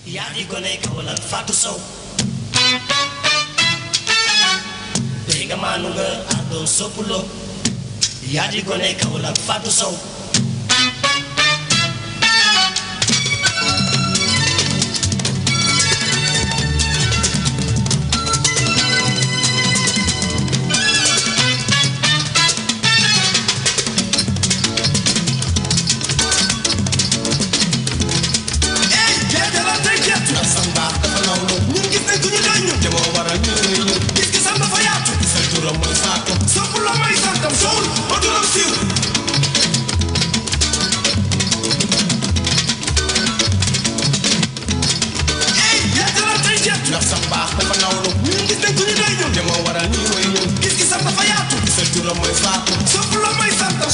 yaa di gone Kaolack Fatou Sow tey nga maanu nga àddoo soppuloo yaa di gone Kaolack Fatou Sow ndax sa mbaax dafa nawlu ñun gis nañ ku ñu doy ñun te moo waral ñuy woy ñun gis-gisam dafa yaatu sa juróom mooy faatu sopp la may sant